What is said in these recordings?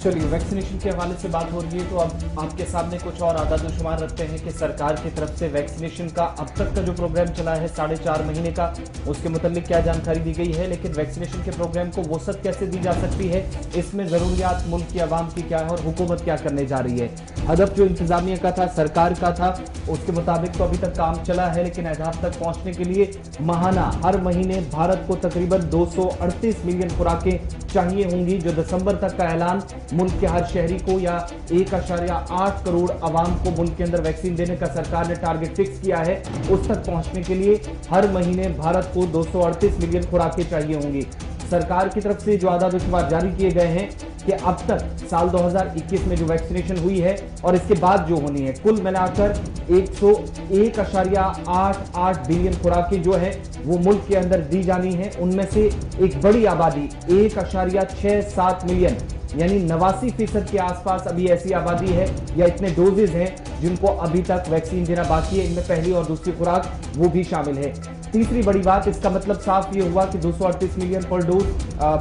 चलिए, वैक्सीनेशन के हवाले से बात हो रही है तो अब आपके सामने कुछ और आदाद-ओ-शुमार रखते हैं कि सरकार की तरफ से वैक्सीनेशन का अब तक का जो प्रोग्राम चला है 4.5 महीने का, उसके मुतालिक क्या जानकारी दी गई है। लेकिन वैक्सीनेशन के प्रोग्राम को वसअत कैसे दी जा सकती है, इसमें जरूरियात मुल्क की आवाम की क्या है और हुकूमत क्या करने जा रही है। हदफ जो इंतजामिया का था, सरकार का था, उसके मुताबिक तो अभी तक काम चला है, लेकिन अहदाफ तक पहुंचने के लिए माहाना हर महीने भारत को तकरीबन 238 मिलियन खुराकें चाहिए होंगी, जो दिसंबर तक का ऐलान मुल्क के हर शहरी को या 1.8 करोड़ अवाम को मुल्क के अंदर वैक्सीन देने का सरकार ने टारगेट फिक्स किया है। उस तक पहुंचने के लिए हर महीने भारत को 238 मिलियन खुराकें चाहिए होंगी। सरकार की तरफ से जो आदाद-ओ-शुमार जारी किए गए हैं कि अब तक साल 2021 में जो वैक्सीनेशन हुई है और इसके बाद जो होनी है, कुल मिलाकर 101.88 बिलियन खुराकें जो है वो मुल्क के अंदर दी जानी है। उनमें से एक बड़ी आबादी 1.67 मिलियन यानी 89% के आसपास अभी ऐसी आबादी है या इतने डोजेज हैं जिनको अभी तक वैक्सीन देना बाकी है। इनमें पहली और दूसरी खुराक वो भी शामिल है। तीसरी बड़ी बात, इसका मतलब साफ ये हुआ कि 238 मिलियन पर डोज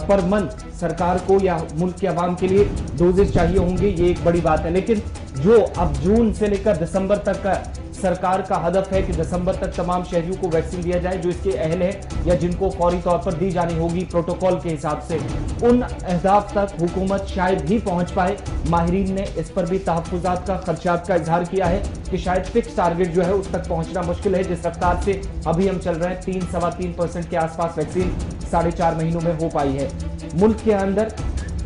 पर मंथ सरकार को या मुल्क के अवाम के लिए डोजेज चाहिए होंगे। ये एक बड़ी बात है। लेकिन जो अब जून से लेकर दिसंबर तक का सरकार का हदफ है कि दिसंबर तक तमाम शहरियों को वैक्सीन दिया जाए जो इसके अहल है या जिनको फौरी तौर पर दी जानी होगी प्रोटोकॉल के हिसाब से, उन अहदाफ तक हुकूमत शायद ही पहुंच पाए। माहिरीन ने इस पर भी तहफ्फुजात का, खदशात का इजहार किया है कि शायद फिक्स टारगेट जो है उस तक पहुंचना मुश्किल है। जिस रफ्तार से अभी हम चल रहे हैं, 3-3.25% के आसपास वैक्सीन 4.5 महीनों में हो पाई है। मुल्क के अंदर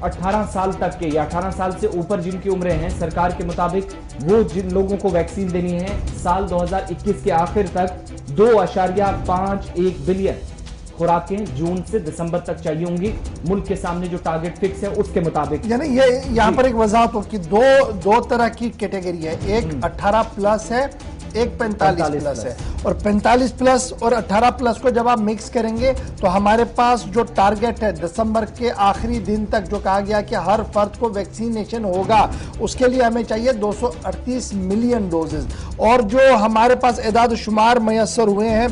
18 साल तक के या 18 साल से ऊपर जिनकी उम्रें हैं, सरकार के मुताबिक वो जिन लोगों को वैक्सीन देनी है साल 2021 के आखिर तक 2.51 बिलियन खुराकें जून से दिसंबर तक चाहिए होंगी। मुल्क के सामने जो टारगेट फिक्स है उसके मुताबिक, यानी ये यहाँ पर एक वजाहत हो कि दो तरह की कैटेगरी है, एक 18 प्लस है, एक 45 प्लस है। और 45 प्लस और 18 प्लस को जब आप मिक्स करेंगे तो हमारे पास जो टारगेट है दिसंबर के आखिरी दिन तक जो कहा गया कि हर फर्द को वैक्सीनेशन होगा, उसके लिए हमें चाहिए 238 मिलियन डोजेज। और जो हमारे पास एदाद शुमार मैसर हुए हैं,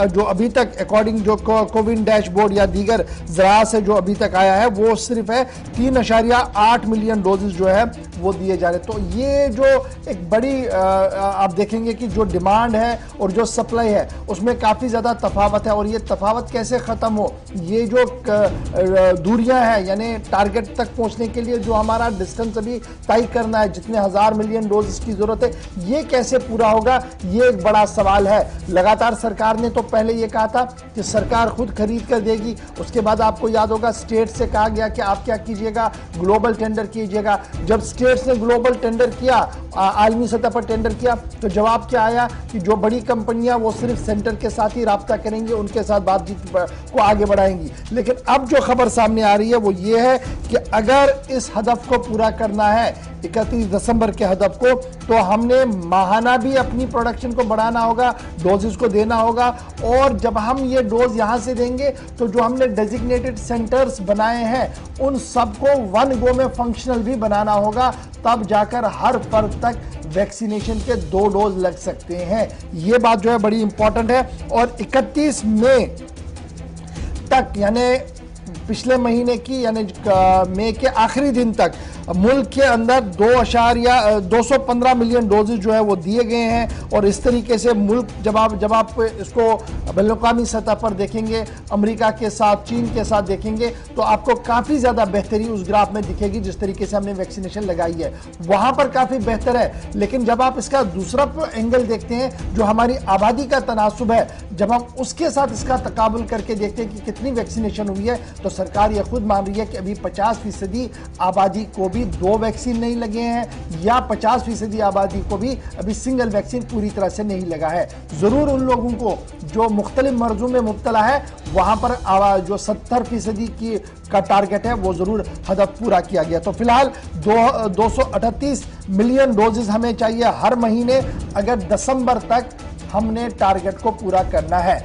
जो अभी तक अकॉर्डिंग जो कोविन डैशबोर्ड या दीगर ज़रा से जो अभी तक आया है, वो सिर्फ है 3.8 मिलियन डोजेज जो है वो दिए जा रहे। तो ये जो एक बड़ी आप देखेंगे कि जो डिमांड है और जो सप्लाई है उसमें काफ़ी ज़्यादा तफावत है। और ये तफावत कैसे ख़त्म हो, ये जो दूरियां हैं यानी टारगेट तक पहुंचने के लिए जो हमारा डिस्टेंस अभी तय करना है, जितने 1000 मिलियन डोजेस की ज़रूरत है, ये कैसे पूरा होगा, ये एक बड़ा सवाल है। लगातार सरकार ने तो पहले ये कहा था कि सरकार खुद खरीद कर देगी, उसके बाद आपको याद होगा स्टेट से कहा गया कि आप क्या कीजिएगा, ग्लोबल टेंडर कीजिएगा। जब स्टेट्स ने ग्लोबल टेंडर किया, आलमी सतह पर टेंडर किया, तो जवाब क्या आया कि जो बड़ी कंपनियां वो सिर्फ सेंटर के साथ ही राब्ता करेंगी, उनके साथ बातचीत को आगे बढ़ाएंगी। लेकिन अब जो खबर सामने आ रही है वो ये है कि अगर इस हदफ को पूरा करना है 31 दिसंबर के हदफ को, तो हमने माहाना भी अपनी प्रोडक्शन को बढ़ाना होगा, डोजेस को देना होगा। और जब हम ये डोज यहां से देंगे तो जो हमने डेजिग्नेटेड सेंटर्स बनाए हैं उन सबको वन गो में फंक्शनल भी बनाना होगा, तब जाकर हर फर्द तक वैक्सीनेशन के 2 डोज लग सकते हैं। यह बात जो है बड़ी इंपॉर्टेंट है। और 31 मई तक यानी पिछले महीने की यानी मई के आखिरी दिन तक मुल्क के अंदर 215 मिलियन डोजेज जो है वो दिए गए हैं। और इस तरीके से मुल्क जब आप इसको बैनुल-अक़वामी सतह पर देखेंगे, अमेरिका के साथ, चीन के साथ देखेंगे, तो आपको काफ़ी ज़्यादा बेहतरी उस ग्राफ में दिखेगी। जिस तरीके से हमने वैक्सीनेशन लगाई है वहाँ पर काफ़ी बेहतर है। लेकिन जब आप इसका दूसरा एंगल देखते हैं, जो हमारी आबादी का तनासुब है, जब हम उसके साथ इसका तकाबुल करके देखते हैं कि कितनी वैक्सीनेशन हुई है, तो सरकार ये खुद मान रही है कि अभी 50% आबादी को भी 2 वैक्सीन नहीं लगे हैं, या 50% आबादी को भी अभी सिंगल वैक्सीन पूरी तरह से नहीं लगा है। जरूर उन लोगों को जो मुख्तलिफ मर्जों में मुब्तला है, वहां पर जो 70% की का टारगेट है वो जरूर हदफ पूरा किया गया। तो फिलहाल 238 मिलियन डोजेस हमें चाहिए हर महीने, अगर दिसंबर तक हमने टारगेट को पूरा करना है।